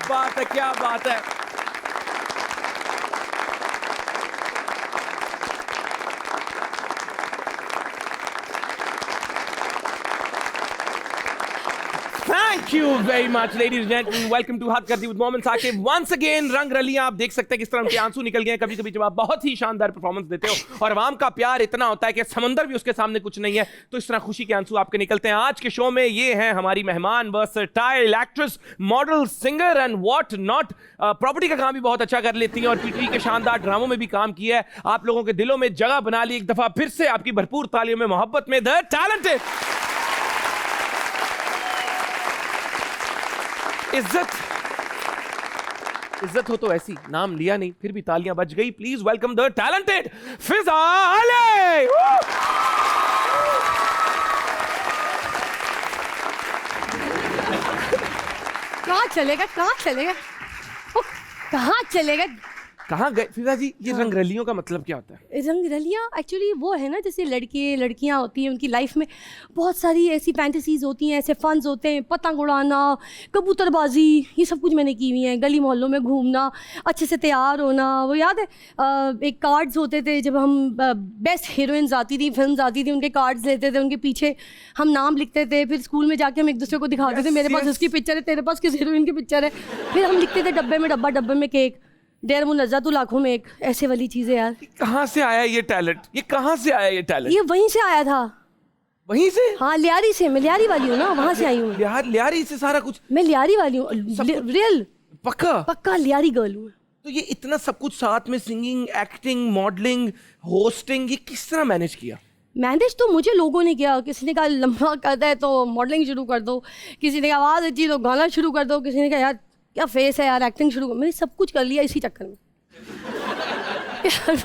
बात है, क्या बात है। Thank you very much, ladies and gentlemen. Welcome to हद करती with Mohammad Saqib. Once again, रंग रलियां आप देख सकते हैं किस तरह उनके आंसू निकल गए हैं कभी-कभी जब आप बहुत ही शानदार परफॉर्मेंस देते हो और आवाम का प्यार इतना होता है कि समंदर भी उसके सामने कुछ नहीं है, तो इस तरह खुशी के आंसू आपके निकलते हैं. आज के शो में ये हैं हमारी मेहमान, versatile actress, model, singer and what not. Property का काम भी बहुत अच्छा कर लेती हैं और पीटीवी के शानदार ड्रामों में भी काम किया है. आप लोगों के दिलों में जगह बना ली एक दफा फिर से आपकी भरपूर तालियों में मोहब्बत में द टैलेंटेड इज्जत हो तो ऐसी, नाम लिया नहीं फिर भी तालियां बज गई. प्लीज वेलकम द टैलेंटेड फिजा अली. कहाँ चलेगा कहाँ गए फिजा जी? ये रंगरलियों का मतलब क्या होता है? रंगरलियाँ एक्चुअली वो है ना, जैसे लड़के लड़कियाँ होती हैं, उनकी लाइफ में बहुत सारी ऐसी फैंटेसीज होती हैं, ऐसे फन्स होते हैं, पतंग उड़ाना, कबूतरबाजी, ये सब कुछ मैंने की हुई है. गली मोहल्लों में घूमना, अच्छे से तैयार होना. वो याद है एक कार्ड्स होते थे जब हम बेस्ट हीरोइंस आती थी, फिल्म्स आती थी, उनके कार्ड्स लेते थे, उनके पीछे हम नाम लिखते थे. फिर स्कूल में जाके हम एक दूसरे को दिखाते थे, मेरे पास उसकी पिक्चर है, तेरे पास किस हीरोइन की पिक्चर है. फिर हम लिखते थे डब्बे में डब्बा, डब्बे में केक, डेर मुनज़्ज़ा तो लाखों में एक, ऐसे वाली चीजें. यार कहाँ से आया ये टैलेंट? ये वहीं से आया था. वहीं से? हाँ, लियारी से. मैं लियारी वाली हूँ ना, वहाँ से आई हूँ. लियारी से सारा कुछ? मैं लियारी वाली हूँ, रियल पक्का लियारी गर्ल हूँ. तो ये इतना सब कुछ साथ में, सिंगिंग, एक्टिंग, मॉडलिंग, होस्टिंग, ये किस तरह मैनेज किया? मैनेज तो मुझे लोगों ने किया. किसी ने कहा लंबा करता है तो मॉडलिंग शुरू कर दो, किसी ने कहा आवाज़ अच्छी तो गाना शुरू कर दो, किसी ने कहा यार क्या फेस है यार, एक्टिंग शुरू कर. मैंने सब कुछ कर लिया इसी चक्कर में.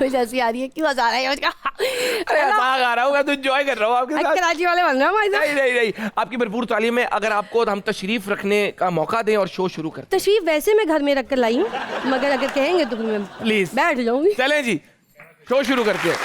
मुझे हंसी आ रही है, क्यों हंसा रहा है? अरे आ रहा हूँ, तो एंजॉय कर रहा हूँ आपके साथ. कराची वाले बन रहा हूँ. नहीं, आपकी भरपूर तालीम में अगर आपको हम तशरीफ रखने का मौका दें और शो शुरू करते. तशरीफ वैसे मैं घर में रख कर लाई हूँ, मगर अगर कहेंगे तो फिर मैं प्लीज बैठ जाऊंगी. चलें जी, शो शुरू करते हैं.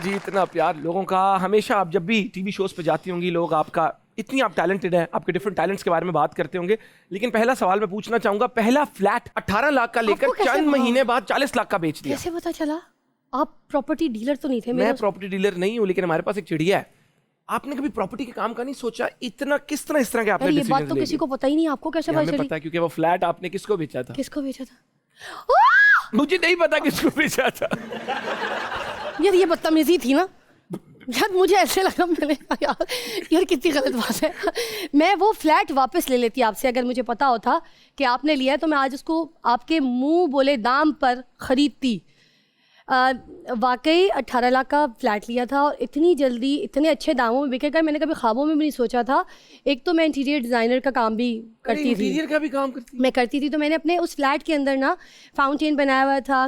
जी इतना प्यार लोगों का. हमेशा आप जब भी टीवी शोज पे जाती होंगी, लोग आपका, इतनी आप टैलेंटेड हैं, आपके डिफरेंट टैलेंट्स के बारे में बात करते होंगे. लेकिन पहला सवाल मैं पूछना चाहूंगा, पहला फ्लैट 18 लाख का लेकर चंद महीने बाद 40 लाख का बेच दिया. कैसे पता चला? आप प्रॉपर्टी डीलर तो नहीं थे? मैं प्रॉपर्टी डीलर नहीं हूँ, लेकिन हमारे पास एक चिड़िया है. आपने कभी प्रॉपर्टी के काम का नहीं सोचा? इतना किस तरह इस तरह के आपने ये बात तो किसी को पता ही नहीं. आपको कैसे पता चली? पता है, क्योंकि वो फ्लैट आपने किसको बेचा था? किसको बेचा था? मुझे नहीं पता किसको बेचा था. यार ये बदतमीजी थी ना यार, मुझे ऐसे लगा, मैंने यार कितनी गलत बात है. मैं वो फ्लैट वापस ले लेती आपसे अगर मुझे पता होता कि आपने लिया है, तो मैं आज उसको आपके मुंह बोले दाम पर ख़रीदती. वाकई 18 लाख का फ्लैट लिया था और इतनी जल्दी इतने अच्छे दामों में बिकेगा मैंने कभी ख्वाबों में भी नहीं सोचा था. एक तो मैं इंटीरियर डिज़ाइनर का काम भी करती थी. इंटीरियर का भी काम करती थी. तो मैंने अपने उस फ्लैट के अंदर ना फाउंटेन बनाया हुआ था.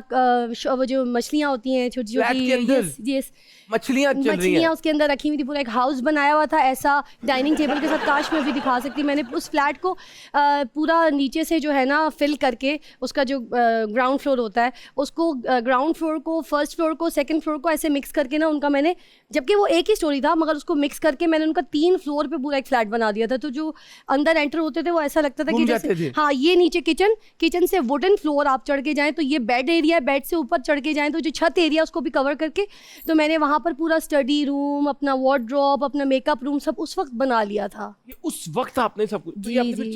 वो जो मछलियाँ होती हैं छोटी छोटी, मछलियाँ उसके अंदर रखी हुई थी. पूरा एक हाउस बनाया हुआ था ऐसा, डाइनिंग टेबल के साथ. काश में भी दिखा सकती. मैंने उस फ्लैट को पूरा नीचे से जो है ना फिल करके, उसका जो ग्राउंड फ्लोर होता है उसको, ग्राउंड फ्लोर को, फर्स्ट फ्लोर को, सेकंड फ्लोर को ऐसे मिक्स करके ना उनका मैंने, जबकि वो एक ही स्टोरी था मगर उसको मिक्स करके मैंने उनका 3 फ्लोर पे पूरा एक फ्लैट बना दिया था. तो जो अंदर एंटर होते थे वो ऐसा लगता था कि जैसे, हाँ ये नीचे किचन से वुडन फ्लोर आप चढ़ के जाएं तो ये बेड एरिया, बेड से ऊपर चढ़ के जाएं तो जो छत एरिया उसको भी कवर करके, तो मैंने वहाँ पर पूरा स्टडी रूम, अपना वार्डरोब, अपना मेकअप रूम सब उस वक्त बना लिया था. उस वक्त आपने सब कुछ? तो आपने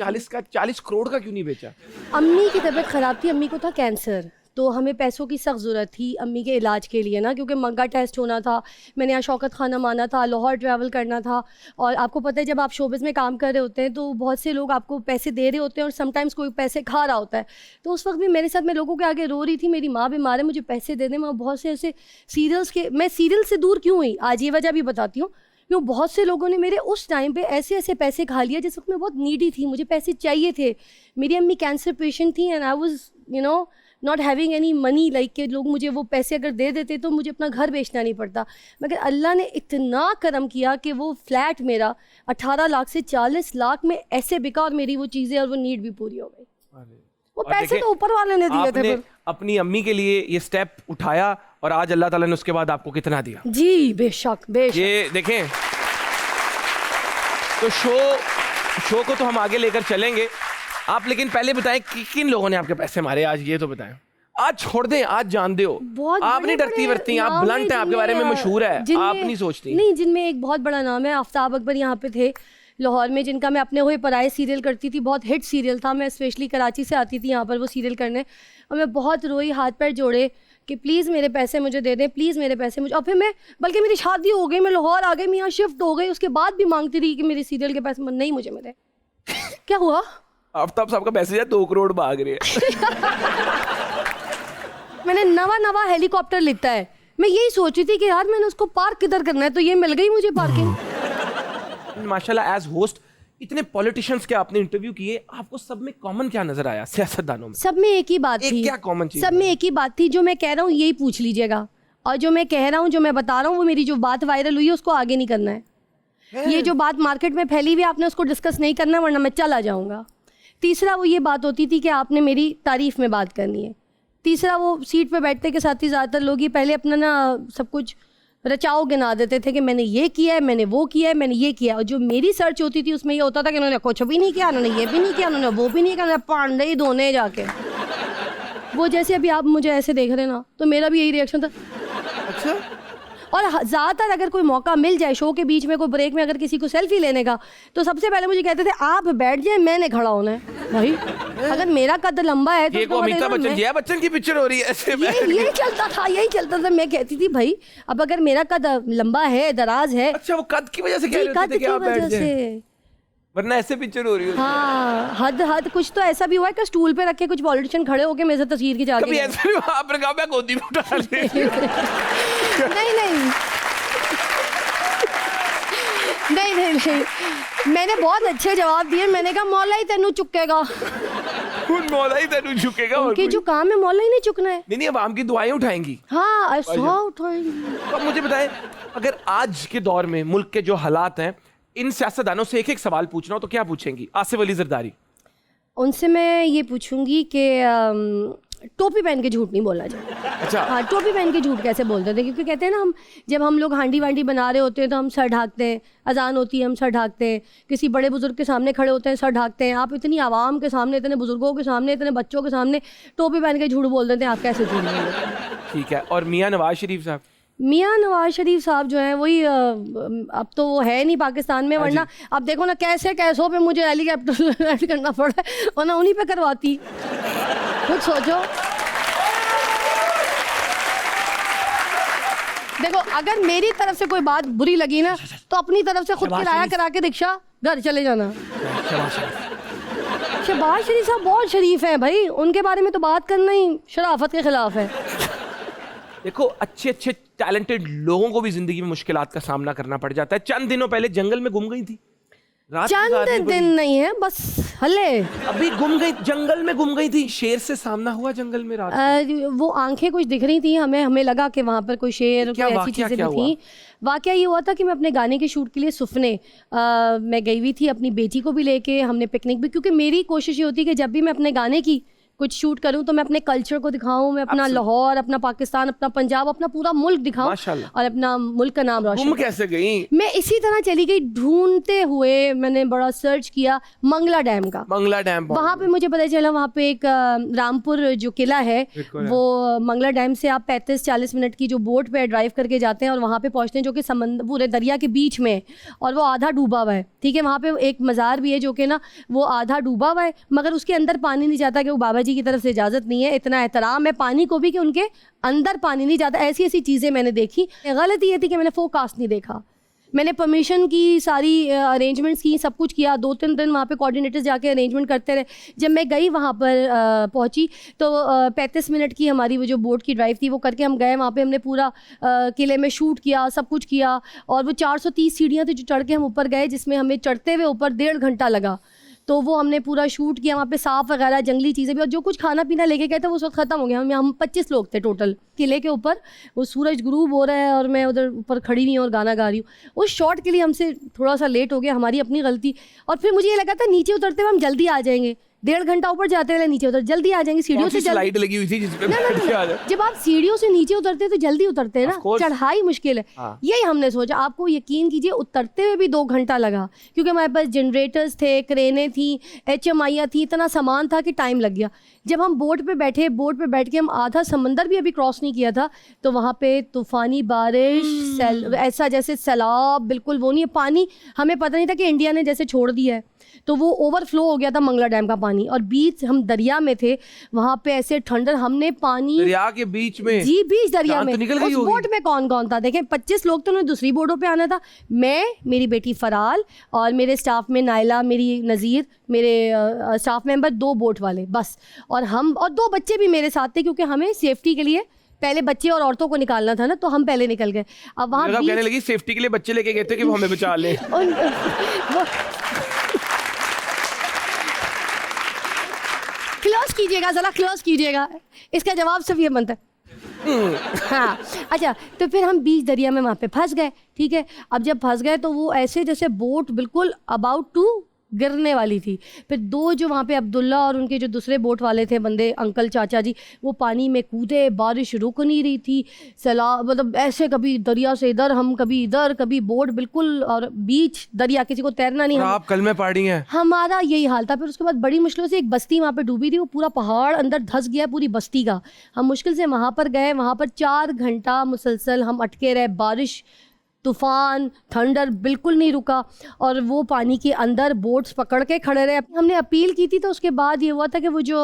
40 करोड़ का क्यों नहीं बेचा? अम्मी की तबीयत खराब थी, अम्मी को था कैंसर, तो हमें पैसों की सख्त ज़रूरत थी अम्मी के इलाज के लिए ना, क्योंकि मग्गा टेस्ट होना था. मैंने यहाँ शौकत खाना माना था, लाहौर ट्रैवल करना था. और आपको पता है जब आप शोबिज़ में काम कर रहे होते हैं तो बहुत से लोग आपको पैसे दे रहे होते हैं और समटाइम्स कोई पैसे खा रहा होता है. तो उस वक्त भी मेरे साथ, मैं लोगों के आगे रो रही थी, मेरी माँ बीमार है, मुझे पैसे दे दें. मैं बहुत से ऐसे सीरियल्स के, मैं सीरियल से दूर क्यों हुई आज ये वजह भी बताती हूँ. क्यों बहुत से लोगों ने मेरे उस टाइम पे ऐसे ऐसे पैसे खा लिया जिस वक्त मैं बहुत नीडी थी, मुझे पैसे चाहिए थे. मेरी अम्मी कैंसर पेशेंट थी and I was not having any money, like के लोग मुझे वो पैसे अगर दे देते तो मुझे अपना घर बेचना नहीं पड़ता. मगर अल्लाह ने इतना करम किया कि वो फ्लैट मेरा 18 लाख से 40 लाख में ऐसे बिका और मेरी वो चीज़ें और वो नीड भी पूरी हो गई. वो पैसे तो ऊपर वाले ने दिए थे. अपनी अम्मी के लिए ये स्टेप उठाया और आज अल्लाह ताला ने उसके बाद आपको कितना दिया. जी बेशक. ये देखें तो शो को तो हम आगे लेकर चलेंगे आप, लेकिन पहले बताएं कि किन लोगों ने आपके पैसे मारे आज, ये तो बताएं। आज छोड़ दें, आज जान दो आप नहीं डरती वरती, आप ब्लंट हैं, आपके बारे में मशहूर है, आप नहीं सोचती। नहीं, जिनमें एक बहुत बड़ा नाम है, आफ्ताब अकबर यहाँ पे थे लाहौर में, जिनका मैं अपने हुए पराए सीरियल करती थी, बहुत हिट सीरियल था। मैं स्पेशली कराची से आती थी यहाँ पर वो सीरियल करने, और मैं बहुत रोई, हाथ पैर जोड़े कि प्लीज़ मेरे पैसे मुझे दे दें, प्लीज़ मेरे पैसे मुझे। और फिर मैं, बल्कि मेरी शादी हो गई, मैं लाहौर आ गई, मैं यहाँ शिफ्ट हो गई, उसके बाद भी मांगती रही कि मेरे सीरियल के पैसे नहीं मुझे मिले। क्या हुआ? आफ्ताब साहब का मैसेज है 2 करोड़ भाग रही है। मैंने नवा हेलीकॉप्टर लिखता है, मैं यही सोच रही थी कि यार मैंने उसको पार्क किधर करना है, तो ये मिल गई मुझे पार्किंग। माशाल्लाह एज होस्ट इतने पॉलिटिशियंस के आपने इंटरव्यू किए, आपको सब में कॉमन क्या नजर आया सियासतदानों में? सब में एक ही बात थी। क्या कॉमन चीज? सब में एक ही बात थी, जो मैं कह रहा हूँ यही पूछ लीजिएगा, और जो मैं कह रहा हूँ, जो मैं बता रहा हूँ, वो मेरी जो बात वायरल हुई है उसको आगे नहीं करना है। ये जो बात मार्केट में फैली हुई है आपने उसको डिस्कस नहीं करना, वरना मैं चला जाऊँगा। तीसरा वो ये बात होती थी कि आपने मेरी तारीफ में बात करनी है। तीसरा वो सीट पे बैठने के साथ ही ज़्यादातर लोग ये पहले अपना ना सब कुछ रचाओ गिना देते थे कि मैंने ये किया है, मैंने वो किया है, मैंने ये किया है। और जो मेरी सर्च होती थी उसमें ये होता था कि उन्होंने कुछ भी नहीं किया, उन्होंने ये भी नहीं किया, उन्होंने वो भी नहीं किया, उन्होंने पांडे ही धोने जाके। वो जैसे अभी आप मुझे ऐसे देख रहे ना, तो मेरा भी यही रिएक्शन था। अच्छा। और ज़्यादातर अगर कोई मौका मिल जाए शो के बीच में, कोई ब्रेक में, अगर किसी को सेल्फी लेने का, तो सबसे पहले मुझे कहते थे आप बैठ जाए, मैंने खड़ा होना है। भाई अगर मेरा कद लंबा है तो ये अमिताभ बच्चन, जया बच्चन की पिक्चर हो रही है ऐसे यही चलता था, यही चलता था। मैं कहती थी भाई अब अगर मेरा कद लंबा है, दराज है। अच्छा, वो कद की वजह से कह रहे थे कि आप बैठ जाए, वरना ऐसे पिक्चर हो रही है। हाँ, हद कुछ तो ऐसा भी हुआ है कि स्टूल पे रख के कुछ पॉलिटिशियन खड़े होके मेरे से तस्वीर खिंचा के। कभी ऐसा भी आपने कहा मैं गोदी में उठा ले? नहीं, मैंने बहुत अच्छे जवाब दिए। मैंने कहा मौला ही तेनू चुकेगा, मौला ही तेनू चुकेगा। उनकी जो काम है मौला ही नहीं चुकना है। नहीं, अब आम की दुआएं उठाएंगी। हाँ, ऐसा उठाएंगी। तो मुझे बताएं, अगर आज के दौर में मुल्क के जो हालात हैं, इन सियासतदानों से एक सवाल पूछना हो तो क्या पूछेंगी? आसिफ अली जरदारी। उनसे मैं ये पूछूंगी कि टोपी पहन के झूठ नहीं बोलना चाहिए। अच्छा। हाँ, टोपी पहन के झूठ कैसे बोलते थे? क्योंकि कहते हैं ना, जब हम लोग हांडी वांडी बना रहे होते हैं तो हम सर ढाकते हैं, अजान होती है हम सर ढाकते हैं, किसी बड़े बुजुर्ग के सामने खड़े होते हैं सर ढाकते हैं। आप इतनी आवाम के सामने, इतने बुजुर्गों के सामने, इतने बच्चों के सामने टोपी पहन के झूठ बोल देते हैं, आप कैसे झूठ बोल देते हैं? ठीक है। और मियाँ नवाज शरीफ साहब? मियाँ नवाज शरीफ साहब जो हैं वही अब तो वो है नहीं पाकिस्तान में, वरना अब देखो ना कैसे कैसों पे मुझे हेलीकॉप्टर लैंड करना पड़ा है, वरना उन्हीं पे करवाती। खुद सोचो। देखो, अगर मेरी तरफ से कोई बात बुरी लगी ना, तो अपनी तरफ से खुद किराया करा के रिक्शा घर चले जाना। शहबाज शरीफ साहब बहुत शरीफ हैं भाई, उनके बारे में तो बात करना ही शराफत के खिलाफ है। देखो, अच्छे टैलेंटेड लोगों को भी जिंदगी में मुश्किलात का सामना करना पड़ जाता है। चंद दिनों पहले जंगल में गुम गई थी, चंद दिन नहीं है बस हले, अभी गुम गई, जंगल में गुम गई थी, शेर से सामना हुआ जंगल में रात। वो आंखें कुछ दिख रही थी, हमें लगा कि वहाँ पर कोई शेर, कोई ऐसी चीज़ें दिखी। वाकया ये हुआ था कि मैं अपने गाने के शूट के लिए सुफने मैं गई हुई थी, अपनी बेटी को भी लेके, हमने पिकनिक भी, क्योंकि मेरी कोशिश ये होती है कि जब भी मैं अपने गाने की कुछ शूट करूं तो मैं अपने कल्चर को दिखाऊं, मैं अपना लाहौर, अपना पाकिस्तान, अपना पंजाब, अपना पूरा मुल्क दिखाऊं और अपना मुल्क का नाम रोशन। तुम कैसे गई? मैं इसी तरह चली गई ढूंढते हुए, मैंने बड़ा सर्च किया मंगला डैम का। मंगला डैम, वहाँ पे मुझे पता चला वहाँ पे एक रामपुर जो किला है, वो मंगला डैम से आप 35-40 मिनट की जो बोट पे ड्राइव करके जाते हैं और वहाँ पे पहुँचते हैं, जो कि समंदर पूरे दरिया के बीच में, और वो आधा डूबा हुआ है। ठीक है, वहाँ पे एक मज़ार भी है जो कि ना वो आधा डूबा हुआ है, मगर उसके अंदर पानी नहीं जाता, कि वो बाबा की तरफ से इजाजत नहीं है। इतना एहतराम है पानी को भी कि उनके अंदर पानी नहीं जाता। ऐसी ऐसी चीजें मैंने देखी। गलती ये थी कि मैंने फोरकास्ट नहीं देखा। मैंने परमिशन की सारी अरेंजमेंट्स की, सब कुछ किया। 2-3 दिन वहाँ पे कोऑर्डिनेटर्स जाके अरेंजमेंट करते रहे। जब मैं गई वहाँ पर पहुँची तो 35 मिनट की हमारी वो जो बोट की ड्राइव थी वो करके हम गए। वहाँ पे हमने पूरा किले में शूट किया, सब कुछ किया। और वो 430 सीढ़ियाँ थी जो चढ़ के हम ऊपर गए, जिसमें हमें चढ़ते हुए ऊपर 1.5 घंटा लगा। तो वो हमने पूरा शूट किया। वहाँ पे सांप वगैरह, जंगली चीज़ें भी, और जो कुछ खाना पीना लेके गए थे वो उस वक्त ख़त्म हो गया। हम 25 लोग थे टोटल। किले के ऊपर वो सूरज गुरूब हो रहा है और मैं उधर ऊपर खड़ी हुई हूँ और गाना गा रही हूँ। उस शॉट के लिए हमसे थोड़ा सा लेट हो गया, हमारी अपनी गलती। और फिर मुझे ये लगा था नीचे उतरते हुए हम जल्दी आ जाएंगे, 1.5 घंटा ऊपर जाते रहे, नीचे उतर, जल्दी आ जाएंगे सीढ़ियों से। स्लाइड लगी हुई थी जिस पे बैठ के आ जाए। जब आप सीढ़ियों से नीचे उतरते तो जल्दी उतरते हैं ना, चढ़ाई मुश्किल है। हाँ। यही हमने सोचा, आपको यकीन कीजिए उतरते हुए भी 2 घंटा लगा, क्योंकि हमारे पास जनरेटर्स थे, क्रेनें थी, HMI थी, इतना सामान था कि टाइम लग गया। जब हम बोट पे बैठे, बोट पे बैठ के हम आधा समंदर भी अभी क्रॉस नहीं किया था, तो वहाँ पे तूफानी बारिश, ऐसा जैसे सैलाब, बिल्कुल वो नहीं है। पानी हमें पता नहीं था कि इंडिया ने जैसे छोड़ दिया है, तो वो ओवरफ्लो हो गया था मंगला डैम का पानी, और बीच हम दरिया में थे, वहाँ पे ऐसे ठंडर, हमने पानी दरिया के बीच में, जी बीच दरिया जान में। तो निकल गई उस होगी। बोट में कौन कौन था देखें, 25 लोग तो उन्हें दूसरी बोटों पे आना था, मैं, मेरी बेटी फराल और मेरे स्टाफ में नाइला, मेरी नज़ीर, मेरे स्टाफ मेंबर, 2 बोट वाले बस, और हम, और 2 बच्चे भी मेरे साथ थे, क्योंकि हमें सेफ्टी के लिए पहले बच्चे और औरतों को निकालना था ना, तो हम पहले निकल गए। अब वहाँ कहने लगी सेफ्टी के लिए बच्चे लेके गए थे कि वो हमें बचा लें। क्लोज कीजिएगा जरा, क्लोज कीजिएगा, इसका जवाब सिर्फ ये बनता है। हाँ अच्छा, तो फिर हम बीच दरिया में वहाँ पे फंस गए, ठीक है। अब जब फंस गए तो वो ऐसे जैसे बोट बिल्कुल अबाउट टू गिरने वाली थी। फिर 2 जो वहाँ पे अब्दुल्ला और उनके जो दूसरे बोट वाले थे बंदे, अंकल चाचा जी, वो पानी में कूदे, बारिश रुक नहीं रही थी, सैलाब मतलब ऐसे कभी दरिया से इधर, हम कभी इधर, कभी बोट बिल्कुल, और बीच दरिया, किसी को तैरना नहीं। आप कल में पहाड़ी हैं, हमारा यही हाल था। फिर उसके बाद बड़ी मुश्किलों से एक बस्ती वहाँ पे डूबी थी, वो पूरा पहाड़ अंदर धंस गया पूरी बस्ती का। हम मुश्किल से वहाँ पर गए, वहाँ पर 4 घंटा मुसलसल हम अटके रहे, बारिश, तूफान, थंडर बिल्कुल नहीं रुका, और वो पानी के अंदर बोट्स पकड़ के खड़े रहे। हमने अपील की थी, तो उसके बाद ये हुआ था कि वो जो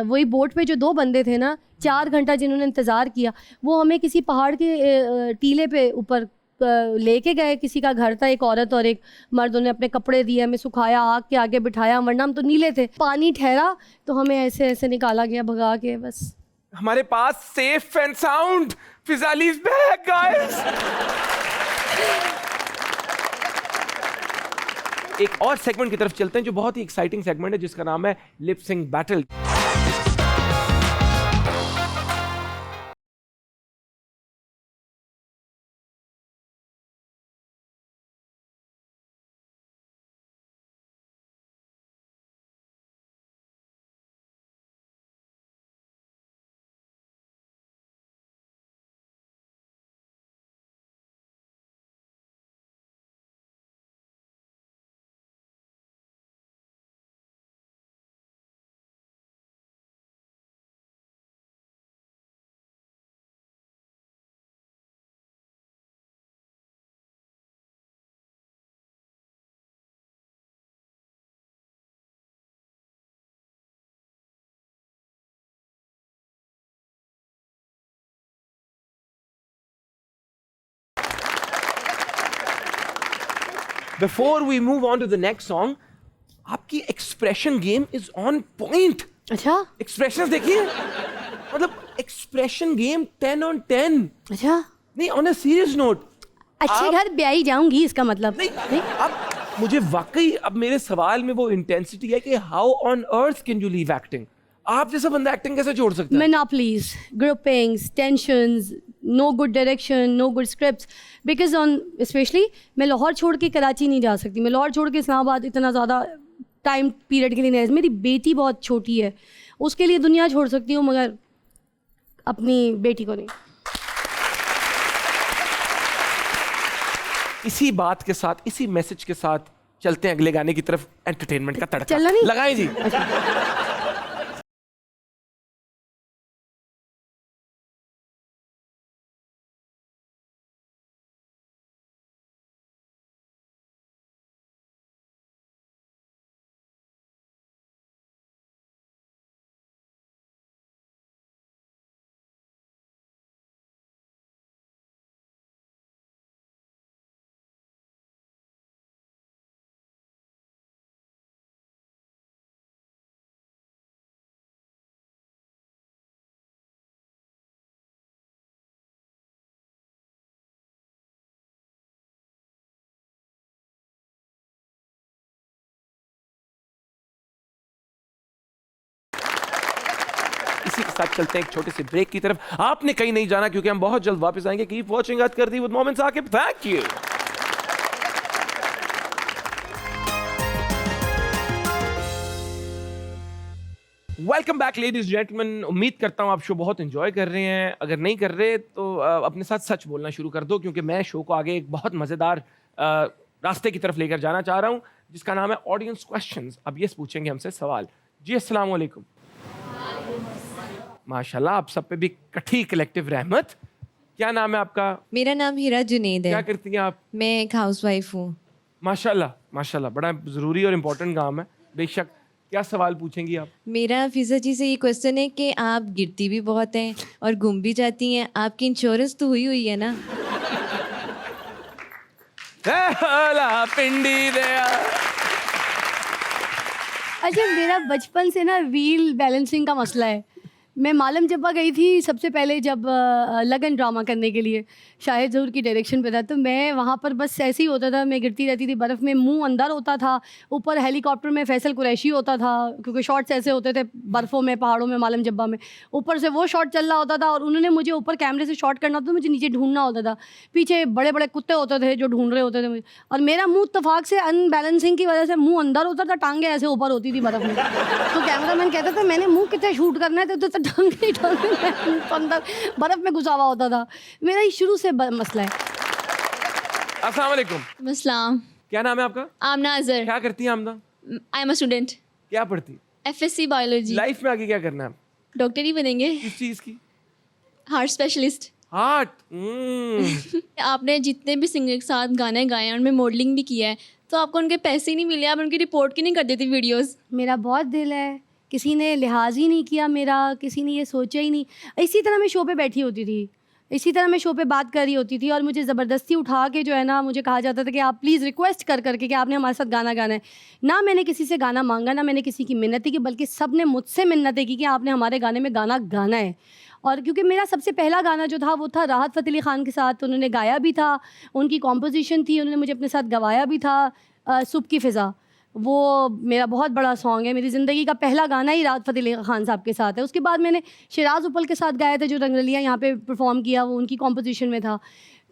वही बोट पे जो 2 बंदे थे ना, 4 घंटा जिन्होंने इंतज़ार किया, वो हमें किसी पहाड़ के टीले पे ऊपर लेके गए। किसी का घर था, एक औरत और एक मर्द, उन्हें अपने कपड़े दिए, हमें सुखाया, आग के आगे बिठाया, वरना हम तो नीले थे। पानी ठहरा तो हमें ऐसे ऐसे निकाला गया भगा के। बस हमारे पास सेफ एंड साउंड फिजाली इज बैक गाइस। एक और सेगमेंट की तरफ चलते हैं जो बहुत ही एक्साइटिंग सेगमेंट है, जिसका नाम है lip sync battle. Before we move on to the next song, आपकी expression game is on point. अच्छा एक्सप्रेशंस देखिए, मतलब एक्सप्रेशन गेम 10 on 10। अच्छा, नहीं, ऑन अ सीरियस नोट, अच्छे घर ब्याही जाऊंगी इसका मतलब नहीं। अब मुझे वाकई, अब मेरे सवाल में वो इंटेंसिटी है कि how on earth can you leave acting. आप जैसा बंदा एक्टिंग कैसे छोड़ सकता है? Monopolies, groupings, tensions, no good direction, no good scripts, because on specially मैं लाहौर छोड़ के कराची नहीं जा सकती, मैं लाहौर छोड़ के इस्लामाबाद इतना ज़्यादा टाइम पीरियड के लिए नहीं। मेरी बेटी बहुत छोटी है, उसके लिए दुनिया छोड़ सकती हूँ, मगर अपनी बेटी को नहीं। इसी बात के साथ, इसी मैसेज के साथ चलते हैं अगले गाने की तरफ। एंटरटेनमेंट का तड़का चलना नहीं लगाएं जी। इसी के साथ चलते हैं एक छोटे से ब्रेक की तरफ। आपने कहीं नहीं जाना, क्योंकि हम बहुत जल्द वापस आएंगे। कीप वॉचिंग हद कर दी with Momin Saqib. Thank you. Welcome back ladies gentleman. उम्मीद करता हूँ आप शो बहुत एंजॉय कर रहे हैं। अगर नहीं कर रहे तो अपने साथ सच बोलना शुरू कर दो, क्योंकि मैं शो को आगे एक बहुत मज़ेदार रास्ते की तरफ लेकर जाना चाह रहा हूँ, जिसका नाम है ऑडियंस क्वेश्चंस। अब ये पूछेंगे हमसे सवाल। जी अस्सलाम वालेकुम। माशाल्लाह, आप सब पे भी कठी कलेक्टिव रहमत। क्या नाम है आपका? मेरा नाम हीरा जुनेद क्या है। करती हैं आप? मैं एक हाउसवाइफ हूँ। माशाल्लाह माशाल्लाह, बड़ा ज़रूरी और इम्पोर्टेंट काम है बेशक। क्या सवाल पूछेंगी आप? मेरा फिजा जी से ये क्वेश्चन है कि आप गिरती भी बहुत हैं और घूम भी जाती हैं, आपकी इंश्योरेंस तो हुई हुई है ना? होला पिंडी दया। अच्छा, मेरा बचपन से ना व्हील बैलेंसिंग का मसला है। मैं मालम जब्बा गई थी सबसे पहले जब लगन ड्रामा करने के लिए, शाहिद ज़हूर की डायरेक्शन पे था। तो मैं वहाँ पर बस ऐसे ही होता था, मैं गिरती रहती थी बर्फ़ में, मुंह अंदर होता था, ऊपर हेलीकॉप्टर में फैसल कुरैशी होता था, क्योंकि शॉट्स ऐसे होते थे बर्फ़ों में, पहाड़ों में, मालम जब्बा में। ऊपर से वो शॉट चल रहा होता था और उन्होंने मुझे ऊपर कैमरे से शॉट करना होता था, मुझे नीचे ढूंढना होता था। पीछे बड़े बड़े कुत्ते होते थे जो ढूंढ रहे होते थे मुझे, और मेरा मुँह इत्तेफाक से अनबैलेंसिंग की वजह से मुँह अंदर होता था, टांगें ऐसे ऊपर होती थी बर्फ़ में। तो कैमरा मैन कहता था मैंने मुँह कितने शूट करना है, तो टांगे अंदर बर्फ में घुसा हुआ होता था। मेरा ही शुरू से मसला है। अस्सलाम वालेकुम। अस्सलाम। क्या नाम है आपका? आमना अजहर। क्या करती हैं आमदा? I am a student. क्या पढ़ती? FSc biology. लाइफ में आगे क्या करना है आप? डॉक्टर ही बनेंगे। किस चीज़ की? Heart specialist. हार्ट। आपने जितने भी सिंगर के साथ गाने गाए हैं उनमें मॉडलिंग भी किया है, तो आपको उनके पैसे ही नहीं मिले, आप उनकी रिपोर्ट क्यों नहीं कर देती वीडियोस? मेरा बहुत दिल है, किसी ने लिहाज ही नहीं किया मेरा, किसी ने ये सोचा ही नहीं। इसी तरह मैं शो पे बैठी होती थी, इसी तरह मैं शो पे बात कर रही होती थी, और मुझे ज़बरदस्ती उठा के जो है ना, मुझे कहा जाता था कि आप प्लीज़ रिक्वेस्ट कर करके कि आपने हमारे साथ गाना गाना है। ना मैंने किसी से गाना मांगा, ना मैंने किसी की मिन्नतें की, बल्कि सब ने मुझसे मिन्नतें की कि आपने हमारे गाने में गाना गाना है। और क्योंकि मेरा सबसे पहला गाना जो था वो था राहत फ़तेह अली ख़ान के साथ, उन्होंने गाया भी था, उनकी कॉम्पोजिशन थी, उन्होंने मुझे अपने साथ गवाया भी था। सुबह की फ़िज़ा, वो मेरा बहुत बड़ा सॉन्ग है, मेरी ज़िंदगी का पहला गाना ही राहत फ़तेह अली ख़ान साहब के साथ है। उसके बाद मैंने शिराज़ उपल के साथ गाया था, जो रंगरलिया यहाँ पे परफॉर्म किया, वो उनकी कॉम्पोजिशन में था।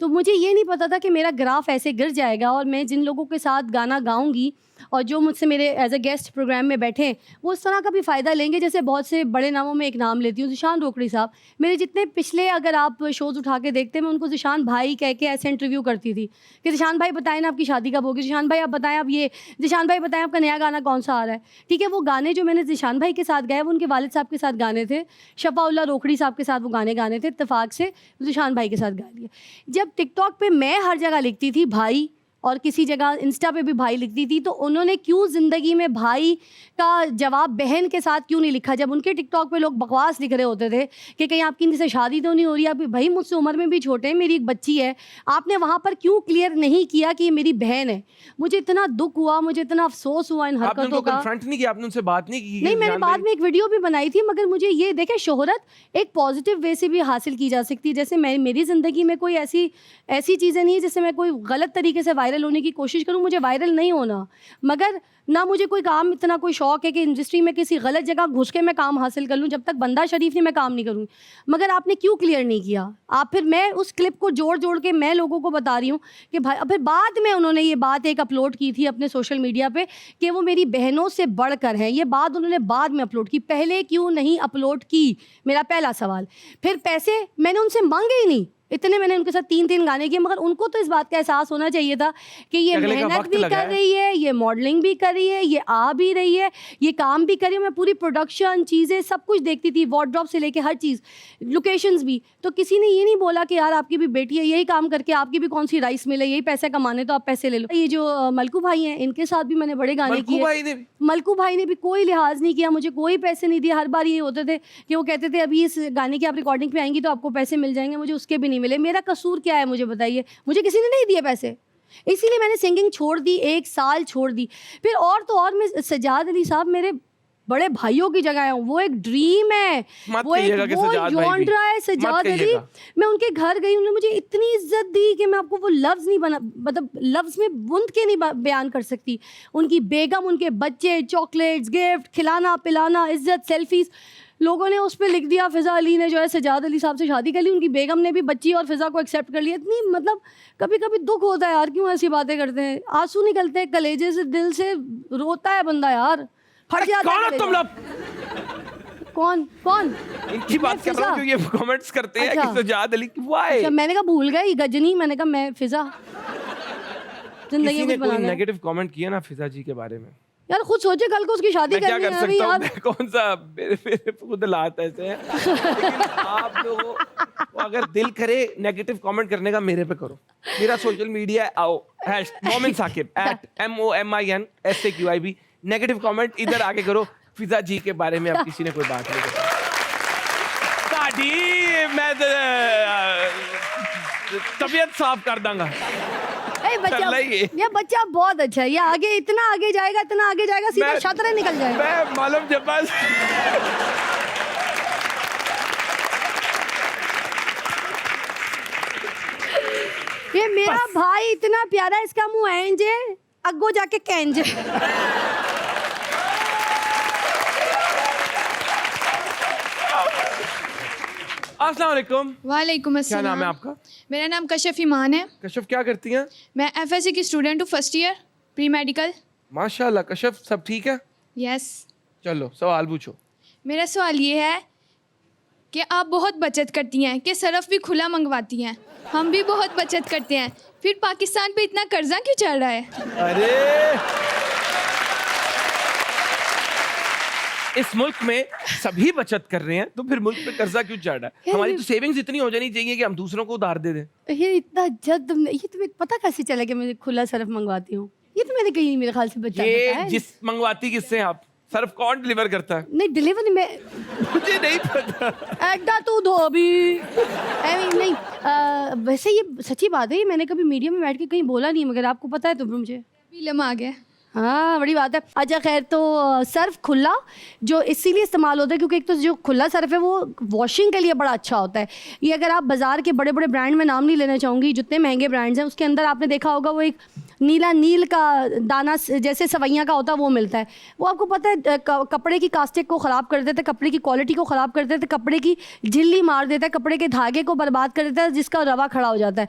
तो मुझे ये नहीं पता था कि मेरा ग्राफ ऐसे गिर जाएगा, और मैं जिन लोगों के साथ गाना गाऊंगी और जो मुझसे मेरे एज अ गेस्ट प्रोग्राम में बैठे, वो इस तरह का भी फ़ायदा लेंगे। जैसे बहुत से बड़े नामों में एक नाम लेती हूँ, ज़िशान रोकड़ी साहब। मेरे जितने पिछले अगर आप शोज़ उठा के देखते हैं, मैं उनको ज़िशान भाई कह के ऐसे इंटरव्यू करती थी कि ज़िशान भाई बताएं ना आपकी शादी कब होगी, ज़िशान भाई आप बताएं, आप ये, ज़िशान भाई बताएं आपका नया गाना कौन सा आ रहा है। ठीक है, वो गाने जो मैंने ज़िशान भाई के साथ गाए वो उनके वालिद साहब के साथ गाने थे, शफ़ाउल्लाह रोकड़ी साहब के साथ वो गाने गाने थे, इत्तेफाक से ज़िशान भाई के साथ गा लिए। जब टिकटॉक पे मैं हर जगह लिखती थी भाई, और किसी जगह इंस्टा पे भी भाई लिखती थी, तो उन्होंने क्यों ज़िंदगी में भाई का जवाब बहन के साथ क्यों नहीं लिखा? जब उनके टिकटॉक पे लोग बकवास लिख रहे होते थे कि कहीं आपकी इनसे शादी तो नहीं हो रही, आप भाई मुझसे उम्र में भी छोटे हैं, मेरी एक बच्ची है, आपने वहाँ पर क्यों क्लियर नहीं किया कि ये मेरी बहन है? मुझे इतना दुख हुआ, मुझे इतना अफसोस हुआ इन आपने हरकतों उनको का। कन्फ्रंट नहीं किया? आपने उनसे बात नहीं की? नहीं, मैंने बाद में एक वीडियो भी बनाई थी, मगर मुझे ये देखे शोहरत एक पॉजिटिव वे से भी हासिल की जा सकती है। जैसे मेरी ज़िंदगी में कोई ऐसी चीज़ें नहीं है जिससे मैं कोई गलत तरीके से वायरल होने की कोशिश करूं। मुझे वायरल नहीं होना, मगर ना मुझे कोई काम इतना कोई शौक है कि इंडस्ट्री में किसी गलत जगह घुस के मैं काम हासिल कर लूं। जब तक बंदा शरीफ नहीं, मैं काम नहीं करूँगी। मगर आपने क्यों क्लियर नहीं किया? आप फिर मैं उस क्लिप को जोड़ के मैं लोगों को बता रही हूँ कि भाई, फिर बाद में उन्होंने ये बात एक अपलोड की थी अपने सोशल मीडिया पे कि वो मेरी बहनों से बढ़कर हैं। ये बात उन्होंने बाद में अपलोड की, पहले क्यों नहीं अपलोड की? मेरा पहला सवाल। फिर पैसे मैंने उनसे मांगे ही नहीं, इतने मैंने उनके साथ 3 गाने किए, मगर उनको तो इस बात का एहसास होना चाहिए था कि ये मेहनत भी कर रही है, ये मॉडलिंग भी कर रही है, ये आ भी रही है, ये काम भी कर रही है। मैं पूरी प्रोडक्शन चीज़ें सब कुछ देखती थी, वार्डरोब से लेके हर चीज़, लोकेशंस भी। तो किसी ने ये नहीं बोला कि यार आपकी भी बेटी है, यही काम करके आपकी भी कौन सी राइस मिले, यही पैसे कमाने, तो आप पैसे ले लो। ये जो मलकू भाई हैं, इनके साथ भी मैंने बड़े गाने किए। मलकू भाई ने भी कोई लिहाज नहीं किया, मुझे कोई पैसे नहीं दिए। हर बार ये होते थे कि वो कहते थे अभी इस गाने की आप रिकॉर्डिंग पे आएंगी तो आपको पैसे मिल जाएंगे, मुझे उसके भी नहीं मिले। मेरा कसूर क्या है मुझे बताइए? मुझे किसी ने नहीं दिए पैसे, इसीलिए मैंने सिंगिंग छोड़ दी, 1 साल छोड़ दी। फिर और तो और, मैं सज्जाद अली साहब मेरे बड़े भाइयों की जगह है, वो एक ड्रीम है, वो एक वो जॉनरा है सज्जाद अली। मैं उनके घर गई, उन्होंने मुझे इतनी इज्जत दी कि मैं आपको वो लफ्ज़ नहीं बना, मतलब लफ्ज़ में बुंद के नहीं बयान कर सकती। उनकी बेगम, उनके बच्चे, चॉकलेट्स, गिफ्ट, खिलाना पिलाना, इज्जत, सेल्फीज़। लोगों ने उस पर लिख दिया फ़िज़ा अली ने जो है सज्जाद अली साहब से शादी कर ली, उनकी बेगम ने भी बच्ची और फ़िज़ा को एक्सेप्ट कर लिया। इतनी मतलब कभी कभी दुख होता है यार, क्यों ऐसी बातें करते हैं? आंसू निकलते हैं कलेजे से, दिल से रोता है बंदा यार, फट जाता है। तुम लोग कौन कौन? इनकी बात कर रहा हूँ जो ये कमेंट्स करते हैं अच्छा। कि सजाद अली व्हाई अच्छा, मैंने कहा भूल गई गजनी, मैंने कहा मैं फिजा जिंदगी किसी में ने कुछ कोई बना नेगेटिव कमेंट किया ना फिजा जी के बारे में, यार खुद सोचे कल को उसकी शादी मैं क्या करनी कर है अभी सकता हूँ? यार। मैं कौन सा मेरे खुद हालात ऐसे हैं। लेकिन आप लोगों को अगर दिल करे नेगेटिव कमेंट करने का मेरे पे करो। मेरा सोशल मीडिया आओ मोमिन साकिब @MOMINSAQIB नेगेटिव कमेंट इधर आके करो। फिजा जी के बारे में अब किसी ने कोई बात नहीं करी मैं तबीयत साफ कर दूंगा। ए बच्चा, चल रही है। ये बच्चा बहुत अच्छा है, ये आगे इतना आगे जाएगा सीधा मैं- छतरे निकल जाएगा। मैं मालूम जब्बास ये मेरा भाई इतना प्यारा, इसका मुंह एंज है, अग्गो जाके कैंज। अस्सलाम वालेकुम। वालेकुम क्या अस्सलाम। नाम है आपका? मेरा नाम कशफ ईमान है। कशफ क्या करती हैं? मैं एफएससी की स्टूडेंट हूँ, फर्स्ट ईयर प्री मेडिकल। माशाल्लाह कशफ सब ठीक है? यस। चलो सवाल पूछो। मेरा सवाल ये है कि आप बहुत बचत करती हैं कि सरफ भी खुला मंगवाती हैं। हम भी बहुत बचत करते हैं, फिर पाकिस्तान पे इतना कर्जा क्यों चढ़ रहा है? अरे इस मुल्क में सभी बचत कर रहे हैं तो फिर मुल्क पे कर्जा क्यों चढ़ रहा है? हमारी तो सेविंग्स इतनी हो जानी चाहिए कि हम दूसरों को उधार दे दें। ये इतना जद, ये तुम्हें पता कैसे चला कि मैं खुला सरफ मंगवाती हूँ? ये तो मैंने कहीं मेरे ख्याल से बच्चा ये बताया। जिस मंगवाती किससे हैं आप? सर्फ कौन डिलीवर करता है? नहीं डिलीवरी में मुझे नहीं पता। एड्डा तू धोबी नहीं वैसे ये सच्ची बात है, ये मैंने कभी मीडिया में बैठ के कहीं बोला नहीं, मगर आपको पता है तो मुझे अभी लम्हा आ गया। हाँ बड़ी बात है। अच्छा खैर, तो सर्फ खुला जो इसीलिए इस्तेमाल होता है क्योंकि एक तो जो खुला सर्फ है वो वॉशिंग के लिए बड़ा अच्छा होता है। ये अगर आप बाज़ार के बड़े बड़े ब्रांड में नाम नहीं लेना चाहूँगी, जितने महंगे ब्रांड्स हैं उसके अंदर आपने देखा होगा वो एक नील का दाना जैसे सवैयाँ का होता है वो मिलता है। वो आपको पता है कपड़े की कास्टिक को ख़राब कर देता है, कपड़े की क्वालिटी को ख़राब कर देता है, कपड़े की झिल्ली मार देता है, कपड़े के धागे को बर्बाद कर देता है, जिसका रवा खड़ा हो जाता है।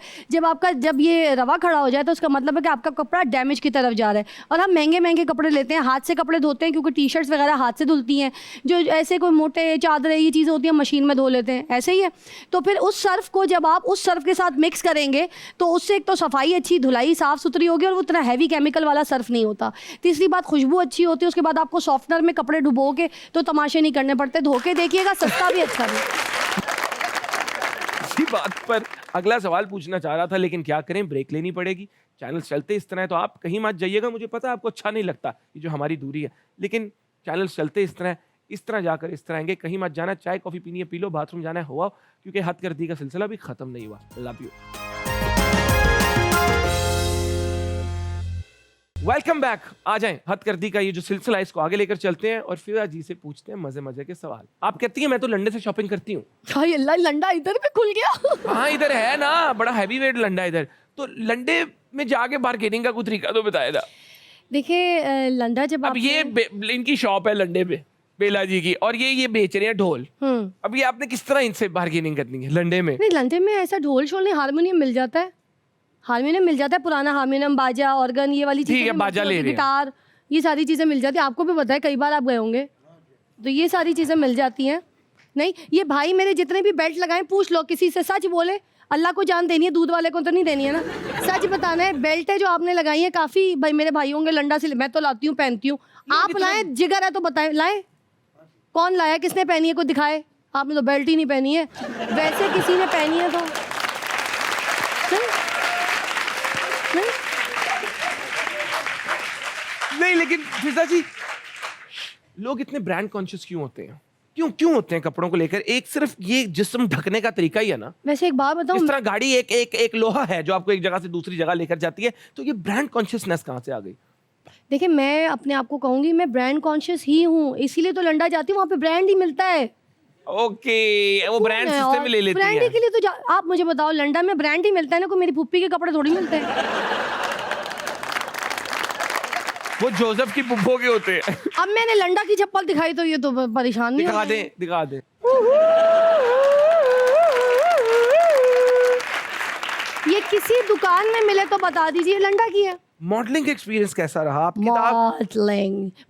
जब ये रवा खड़ा हो जाए तो उसका मतलब है कि आपका कपड़ा डैमेज की तरफ जा रहा है। और हम महंगे महंगे कपड़े लेते हैं, हाथ से कपड़े धोते हैं क्योंकि टी शर्ट्स वगैरह हाथ से धुलती हैं, जो ऐसे कोई मोटे चादरें ये चीज़ें होती हैं मशीन में धो लेते हैं, ऐसे ही है। तो फिर उस सर्फ को जब आप उस सर्फ के साथ मिक्स करेंगे तो उससे एक तो सफाई अच्छी, धुलाई साफ़ सुथरी होगी और वो इतना हैवी केमिकल वाला सर्फ नहीं होता। तीसरी बात खुशबू अच्छी होती है। उसके बाद आपको सॉफ्टनर में कपड़े डुबो के तो तमाशे नहीं करने पड़ते, धो के देखिएगा, सस्ता भी अच्छा भी। इसी बात पर अगला सवाल पूछना चाह रहा था लेकिन क्या करें, ब्रेक लेनी पड़ेगी। चैनल चलते इस तरह है तो आप कहीं मत जाइएगा। मुझे पता है आपको अच्छा नहीं लगता ये जो हमारी दूरी है, लेकिन चैनल चलते इस तरह जाकर इस तरह आएंगे। कहीं मत जाना, चाय कॉफ़ी पीनी है पी लो, बाथरूम जाना है हुआ, क्योंकि हद कर दी का सिलसिला भी ख़त्म नहीं हुआ। Love you. Welcome back. आ जाएं, हद कर दी का ये जो सिलसिला है इसको आगे लेकर चलते हैं और फिजा जी से पूछते हैं मजे मजे के सवाल। आप कहती हैं मैं तो लंडे से शॉपिंग करती हूँ। हाय अल्लाह, लंडा इधर भी खुल गया। हाँ इधर है ना, बड़ा हैवी वेट लंडा इधर। तो लंडे में जाके बार्गेनिंग का कोई तरीका तो बताया था। देखिए लंडा जब अब ये इनकी शॉप है लंडे पे, बेला जी की, और ये बेच रहे हैं ढोल। अब ये आपने किस तरह इनसे बार्गेनिंग करनी है लंडे में? नहीं लंडे में ऐसा ढोल शोल नहीं, हारमोनियम मिल जाता है, हारमोनियम मिल जाता है, पुराना हारमोनियम, बाजा, ऑर्गन, ये वाली ठीक है, चीजें, बाजा ले रहे हैं। गिटार, ये सारी चीजें मिल जाती है। आपको भी पता है, कई बार आप गए होंगे, तो ये सारी चीजें मिल जाती हैं। नहीं ये भाई मेरे जितने भी बेल्ट लगाए पूछ लो किसी से, सच बोले, अल्लाह को जान देनी है, दूध वाले को तो नहीं देनी है ना, सच बताना है। बेल्ट है जो आपने लगाई है काफी, भाई मेरे भाई होंगे लंडा से, मैं तो लाती हूँ, पहनती हूँ। आप लाए, जिगर है तो बताए, लाए कौन लाया, किसने पहनी है, कोई दिखाए। आपने तो बेल्ट ही नहीं पहनी है, वैसे किसी ने पहनी है तो नहीं लेकिन फिजा जी लोग इतने ब्रांड कॉन्शियस क्यों होते हैं? क्यों होते हैं कपड़ों को लेकर? एक सिर्फ ये जिस्म ढकने का तरीका ही है ना। वैसे एक बात बताऊं, इस तरह गाड़ी एक लोहा है जो आपको एक जगह से दूसरी जगह लेकर जाती है, तो ये ब्रांड कॉन्शियसनेस कहाँ से आ गई? देखिए मैं अपने आप को कहूंगी मैं ब्रांड कॉन्शियस ही हूँ, इसीलिए तो लंडा जाती हूँ, वहाँ पे ब्रांड ही मिलता है। ओके, वो ब्रांड सिस्टम में ले लेती ब्रांड है। के लिए तो आप मुझे बताओ, लंडा में ब्रांड ही मिलता है ना, कोई मेरी पुप्पी के कपड़े थोड़ी मिलते हैं। वो जोसेफ की पुप्पो के होते हैं। अब मैंने लंडा की चप्पल दिखाई तो ये तो परेशान नहीं दिखा दे। ये किसी दुकान में मिले तो बता दीजिए लंडा की है। मॉडलिंग का एक्सपीरियंस कैसा रहा आपकी? आप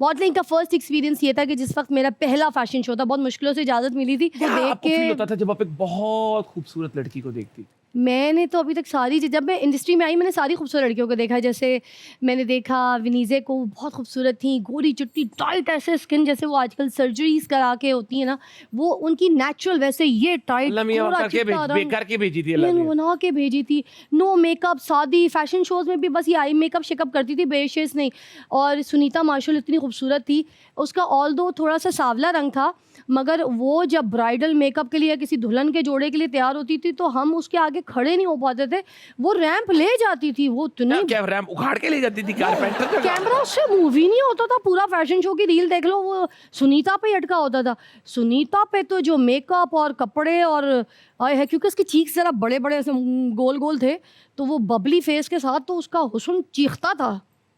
मॉडलिंग का फर्स्ट एक्सपीरियंस ये था कि जिस वक्त मेरा पहला फैशन शो था, बहुत मुश्किलों से इजाज़त मिली थी, तो क्या देख आपको फील के होता था जब आप एक बहुत खूबसूरत लड़की को देखती? मैंने तो अभी तक सारी जब मैं इंडस्ट्री में आई मैंने सारी खूबसूरत लड़कियों को देखा। जैसे मैंने देखा विनीज़े को, बहुत खूबसूरत थी, गोरी चुट्टी टाइट ऐसे स्किन, जैसे वो आजकल सर्जरीज करा के होती है ना, वो उनकी नेचुरल वैसे ये टाइट अल्लाह मियां पूरा करके चिट्टा रंग करके भेजी थी अल्लाह मैंने मियां। बना के भेजी थी। नो मेकअप, शादी, फैशन शोज़ में भी बस ये आई मेकअप शेकअप करती थी, बेशेष नहीं। और सुनीता मार्शल इतनी खूबसूरत थी, उसका ऑल दो थोड़ा सा सांवला रंग था, मगर वो जब ब्राइडल मेकअप के लिए किसी दुल्हन के जोड़े के लिए तैयार होती थी तो हम उसके आगे खड़े नहीं हो पाते थे। वो रैंप ले जाती थी, वो इतनी क्या रैंप उखाड़ के ले जाती थी कारपेंटर का? कैमरा उससे मूव ही नहीं होता था। पूरा फैशन शो की रील देख लो, वो सुनीता पे ही अटका होता था। सुनीता पे तो जो मेकअप और कपड़े और आए है, क्योंकि उसकी चीक्स ज़रा बड़े बड़े ऐसे गोल गोल थे, तो वो बबली फेस के साथ तो उसका हुस्न चीखता था,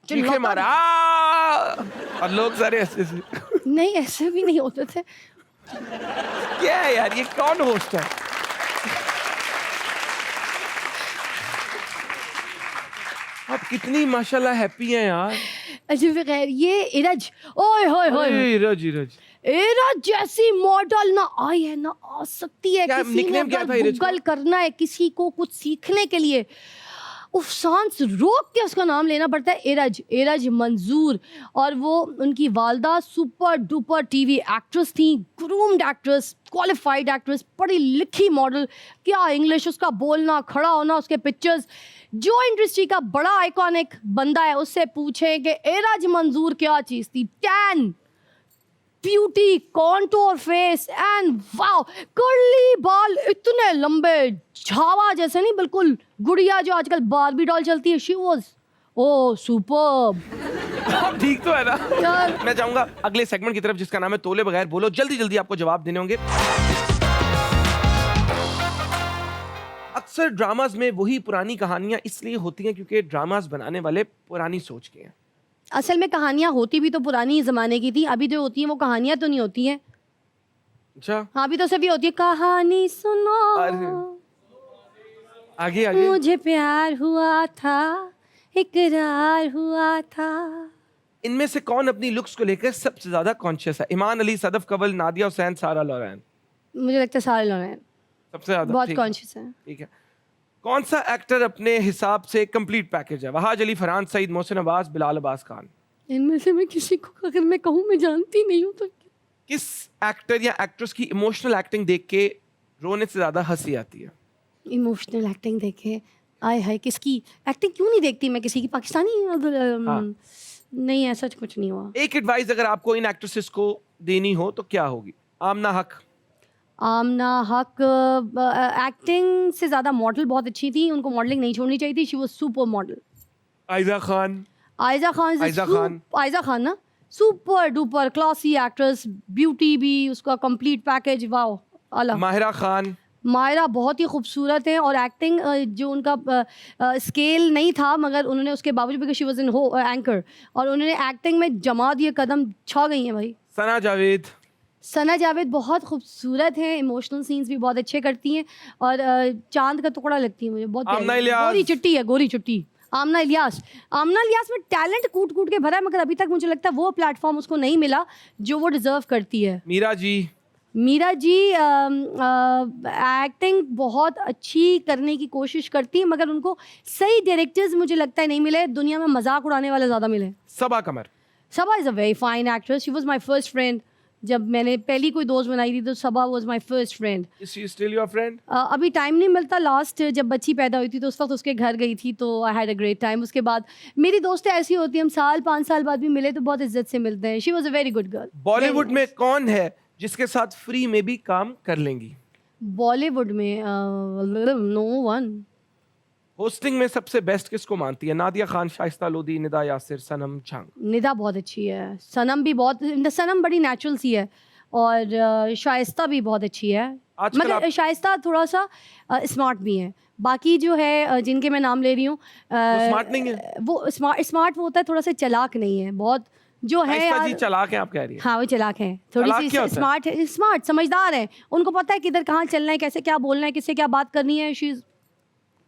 चीखे चिल्लाता मारा था। और लोग सारे ऐसे नहीं ऐसे भी नहीं होते थे। क्या है यार, ये कौन होस्ट है? आप कितनी माशाल्लाह हैप्पी हैं यार। अच्छा फिर खैर, ये इरज, ओए होए होए, रज इरज जैसी मॉडल ना आई है ना आ सकती है। क्या किसी ने nickname क्या था अगर इरज का? गूगल करना है किसी को कुछ सीखने के लिए, उफ सांस रोक के उसका नाम लेना पड़ता है, इरज मंजूर। और वो उनकी वालदा सुपर डुपर टीवी एक्ट्रेस थी, ग्रूम्ड एक्ट्रेस, क्वालिफाइड एक्ट्रेस, पढ़ी लिखी मॉडल। क्या इंग्लिश, उसका बोलना, खड़ा होना, उसके पिक्चर्स। जो इंडस्ट्री का बड़ा आइकॉनिक बंदा है उससे पूछें कि इरज मंजूर क्या चीज़ थी। Tan, beauty, contour face and wow, curly बाल इतने लंबे, झावा जैसे नहीं, बिल्कुल गुड़िया जो आजकल बारबी डॉल चलती है। शी वाज ओ सुपर्ब ठीक तो है ना यार। मैं चाहूंगा अगले सेगमेंट की तरफ, जिसका नाम है तोले बगैर बोलो। जल्दी जल्दी आपको जवाब देने होंगे। अक्सर ड्रामाज में वही पुरानी कहानियां इसलिए होती हैं क्योंकि ड्रामाज बनाने वाले पुरानी सोच के हैं। असल में कहानियाँ होती भी तो पुरानी ज़माने की थी, अभी जो होती हैं वो कहानियाँ तो नहीं होती हैं। अच्छा, हाँ, अभी तो सभी होती है कहानी सुनो, आगे आगे। मुझे प्यार हुआ था, इकरार हुआ था। इनमें से कौन अपनी लुक्स को लेकर सबसे ज्यादा कॉन्शियस है? ईमान अली, सदफ कवल, नादिया हुसैन, सारा लोरैन? मुझे लगता है सारे लोग हैं सबसे ज्यादा बहुत ठीक। कॉन्शियस हैं। ठीक है। कौन सा एक्टर अपने हिसाब से कंप्लीट पैकेज है? वहाज अली, फरहान सईद, मोहसिन अब्बास, बिलाल अब्बास खान? इनमें से मैं किसी को अगर मैं कहूँ मैं जानती नहीं हूँ तो किस एक्टर या एक्ट्रेस की इमोशनल एक्टिंग देख के रोने से ज्यादा हंसी आती है? इमोशनल एक्टिंग देखे, आय हाय, किसकी एक्टिंग क्यों नहीं देखती मैं? किसी की पाकिस्तानी हाँ। नहीं, ऐसा कुछ नहीं हुआ। एक एडवाइस अगर आपको इन एक्ट्रेसेस को देनी हो तो क्या होगी? आमना हक। आमना हक एक्टिंग से ज़्यादा मॉडल बहुत अच्छी थी, उनको मॉडलिंग नहीं छोड़नी चाहिए थी। She was super model. Ayeza Khan. Ayeza Khan Ayeza Khan ना super duper classy actress, beauty भी उसका कंप्लीट पैकेज, वाओ आला। माहिरा खान। मायरा बहुत ही खूबसूरत है और एक्टिंग जो उनका स्केल नहीं था, मगर उन्होंने उसके बावजूद, because she was in anchor, और उन्होंने एक्टिंग में जमा दिए कदम, छा गई हैं भाई। सना जावेद। सना जावेद बहुत खूबसूरत हैं, इमोशनल सीन्स भी बहुत अच्छे करती हैं और चांद का टुकड़ा लगती है मुझे, बहुत आमना प्यारी। इलियास। गोरी चिट्टी है, गोरी चिट्टी। आमना इलियास में टैलेंट कूट कूट के भरा है, मगर अभी तक मुझे लगता है वो प्लेटफॉर्म उसको नहीं मिला जो वो डिजर्व करती है। मीरा जी। मीरा जी एक्टिंग बहुत अच्छी करने की कोशिश करती है, मगर उनको सही डायरेक्टर्स मुझे लगता है नहीं मिले, दुनिया में मजाक उड़ाने वाले ज़्यादा मिले। Saba Qamar. Saba is a very fine actress, she was my first friend. जब मैंने पहली कोई दोस्त बनाई थी तो Saba was my first friend. Is she still your friend? अभी टाइम नहीं मिलता, लास्ट जब बच्ची पैदा हुई थी तो उस वक्त उसके घर गई थी, तो I had a great time. उसके बाद मेरी दोस्तें ऐसी होती हैं, हम साल 5 साल बाद भी मिले तो बहुत इज्जत से मिलते हैं। She was a very good girl. Bollywood में कौन है जिसके साथ फ्री में भी काम कर लेंगी? बॉलीवुड में नो वन। होस्टिंग में सबसे बेस्ट किसको मानती है? नादिया खान, शाइस्ता लोधी, निदा यासिर, सनम छांग? निदा बहुत अच्छी है, सनम भी बहुत, सनम बड़ी नेचुरल सी है और शाइस्ता भी बहुत अच्छी है, आजकल मगर शाइस्ता थोड़ा सा स्मार्ट भी है। बाकी जो है जिनके मैं नाम ले रही हूँ स्मार्ट नहीं है? वो स्मार्ट वो होता है, थोड़ा सा चालाक नहीं है बहुत जो है शाइस्ता जी यार। चालाक है आप कह रही हैं? हाँ वो चालाक है, थोड़ी चालाक सी क्या होता है? स्मार्ट समझदार है, उनको पता है किधर कहाँ चलना है, कैसे क्या बोलना है, किससे क्या बात करनी है। शी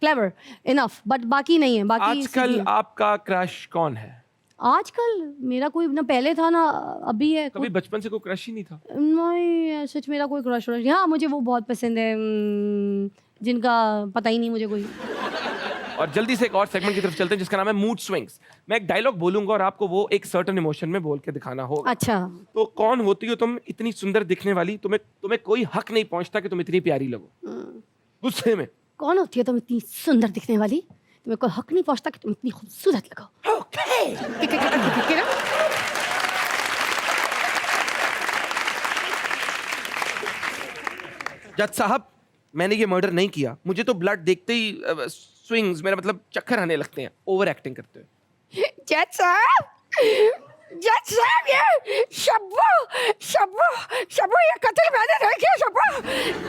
क्लेवर इनफ, बट बाकी नहीं है। बाकी आजकल सीधी है। आपका क्रश कौन है? आजकल मेरा कोई ना पहले था ना अभी है। कभी बचपन से कोई क्रश ही नहीं था? नहीं सच मेरा कोई क्रश व्रश। हाँ मुझे वो बहुत पसंद है जिनका पता ही नहीं मुझे कोई। और जल्दी से एक और सेगमेंट की तरफ चलते हैं जिसका नाम है मूड स्विंग्स। मैं एक डायलॉग बोलूंगा और आपको वो एक सर्टेन इमोशन में बोल के दिखाना होगा। अच्छा तो कौन होती हो तुम इतनी सुंदर दिखने वाली, तुम्हें कोई हक नहीं पहुंचता कि तुम इतनी प्यारी लगो। गुस्से में कौन होती है तुम इतनी सुंदर दिखने वाली, तुम्हें कोई हक नहीं पहुंचता कि तुम इतनी खूबसूरत लगो। ओके। जज साहब, मैंने ये मर्डर नहीं किया। मुझे तो ब्लड देखते ही स्विंग्स, मेरा मतलब चक्कर आने लगते हैं ओवर एक्टिंग करते हुए। जज साहब ये शब्बू ये कत्ल मैंने नहीं किया। शब्बू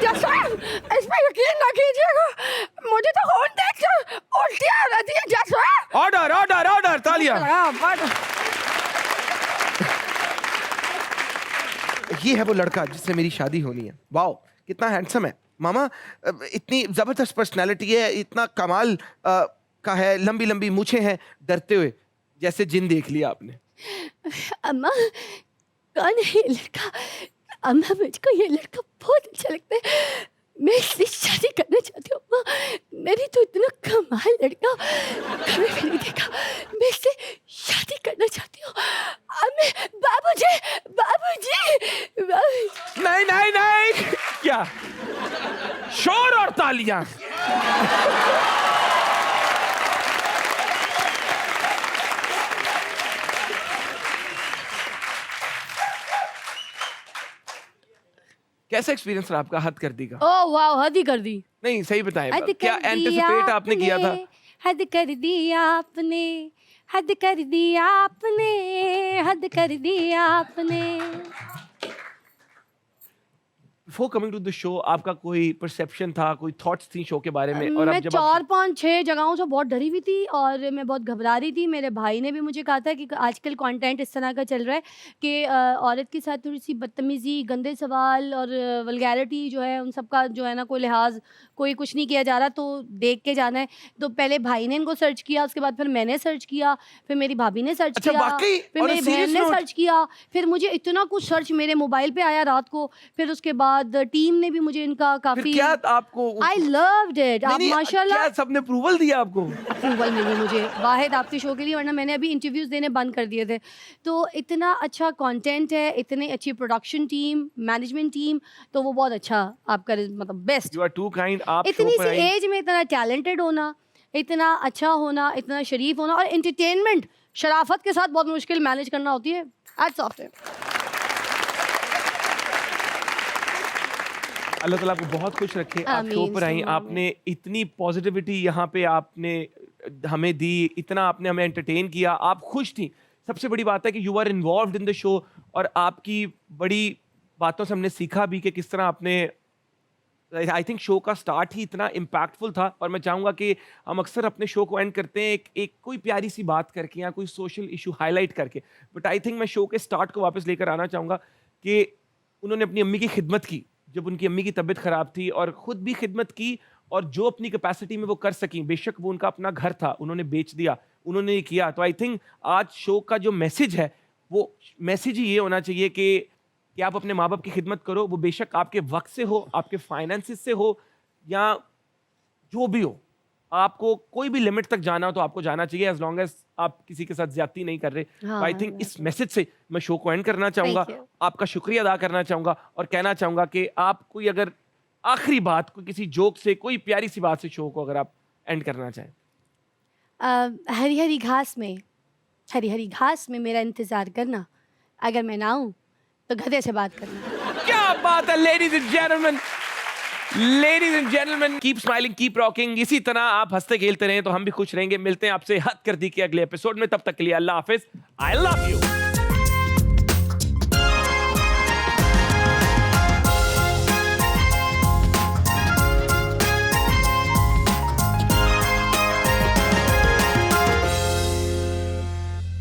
जज साहब इस पे यकीन ना कीजिएगा, मुझे तो खून देख के उल्टियां आ रही है। जज साहब ऑर्डर ऑर्डर ऑर्डर, तालियां। ये है वो लड़का जिससे मेरी शादी होनी है। वाओ कितना हैंडसम है मामा, इतनी जबरदस्त पर्सनालिटी है, इतना कमाल का है, लंबी लंबी मूछें हैं, डरते हुए जैसे जिन देख लिया आपने। अम्मा कौन है ये लड़का? अम्मा मुझको ये लड़का बहुत अच्छा लगता है, मैं इससे शादी करना चाहती हूँ। अम्मा मैंने तो इतना कमाल लड़का कभी भी नहीं देखा, मैं इससे शादी करना चाहती हूँ। बाबूजी बाबूजी बाबूजी। नहीं नहीं नहीं, क्या शोर और तालियां। कैसा एक्सपीरियंस रहा आपका हद कर दी का? ओह वाह हद ही कर दी। नहीं सही बताएं, हद क्या कर दी एंटिसिपेट आपने किया था? हद कर दी आपने, हद कर दी आपने, हद कर दी आपने। Before coming to the show आपका कोई परसेप्शन था, कोई थॉट्स थी शो के बारे में? और मैं अब जब 4-5-6 जगहों से बहुत डरी हुई थी और मैं बहुत घबरा रही थी। मेरे भाई ने भी मुझे कहा था कि आजकल कंटेंट इस तरह का चल रहा है कि औरत के साथ थोड़ी सी बदतमीज़ी, गंदे सवाल और वल्गैरिटी जो है उन सब का जो है ना कोई लिहाज, कोई कुछ नहीं किया जा रहा, तो देख के जाना है। तो पहले भाई ने इनको सर्च किया, उसके बाद फिर मैंने सर्च किया, फिर मेरी भाभी ने सर्च अच्छा, किया, वाकई? फिर On a मेरी बहन serious ने note? सर्च किया, फिर मुझे इतना कुछ सर्च मेरे मोबाइल पे आया रात को। फिर उसके बाद टीम ने भी मुझे इनका फिर काफ़ी क्या आपको आई लव्ड इट। आप माशाल्लाह क्या सबने अप्रूवल दिया आपको? अप्रूवल मिली मुझे वाहिद आपके शो के लिए, वरना मैंने अभी इंटरव्यूज़ देने बंद कर दिए थे। तो इतना अच्छा कंटेंट है, इतनी अच्छी प्रोडक्शन टीम, मैनेजमेंट टीम, तो वो बहुत अच्छा आपका मतलब best. You are too kind. आप इतनी शो पर सी आई। एज में इतना टैलेंटेड होना, इतना अच्छा होना, इतना शरीफ होना और एंटरटेनमेंट शराफत के साथ बहुत मुश्किल मैनेज करना होती है। Hats off to. अल्लाह ताला आपको बहुत खुश रखे। आप शो आमीन, पर आई, सुम्मा आपने इतनी पॉजिटिविटी यहाँ पे आपने हमें दी, इतना आपने हमें एंटरटेन किया, आप खुश थी। सबसे बड़ी बात है कि you are involved in the show और आपकी बड़ी बातों से हमने सीखा भी कि किस तरह आपने, आई थिंक शो का स्टार्ट ही इतना इम्पैक्टफुल था। और मैं चाहूँगा कि हम अक्सर अपने शो को एंड करते हैं एक कोई प्यारी सी बात करके या कोई सोशल इशू हाईलाइट करके, बट आई थिंक मैं शो के स्टार्ट को वापस लेकर आना चाहूँगा कि उन्होंने अपनी अम्मी की खिदमत की जब उनकी अम्मी की तबीयत ख़राब थी, और ख़ुद भी खिदमत की, और जो अपनी कैपेसिटी में वो कर सकी, बेशक वो उनका अपना घर था, उन्होंने बेच दिया, उन्होंने ये किया। तो आई थिंक आज शो का जो मैसेज है वो मैसेज ही ये होना चाहिए कि आप अपने माँ बाप की खिदमत करो, वो बेशक आपके वक्त से हो, आपके फाइनेंसिस से हो, या जो भी हो। आपको कोई भी लिमिट तक जाना हो तो आपको जाना चाहिए, एज लॉन्ग एज आप किसी के साथ ज्यादती नहीं कर रहे। हाँ, आई थिंक इस मैसेज से मैं शो को एंड करना चाहूँगा, Thank you. आपका शुक्रिया अदा करना चाहूँगा और कहना चाहूँगा कि आप कोई अगर आखिरी बात, कोई किसी जोक से, कोई प्यारी सी बात से शो को अगर आप एंड करना चाहें। हरी हरी घास में मेरा इंतज़ार करना, अगर मैं ना आऊँ तो गधे से बात करना। क्या बात है ladies and gentleman, ladies and gentleman, keep smiling, keep rocking. इसी तरह आप हंसते खेलते रहें तो हम भी खुश रहेंगे। मिलते हैं आपसे हद कर दी के अगले एपिसोड में, तब तक के लिए अल्लाह हाफिज। I love you.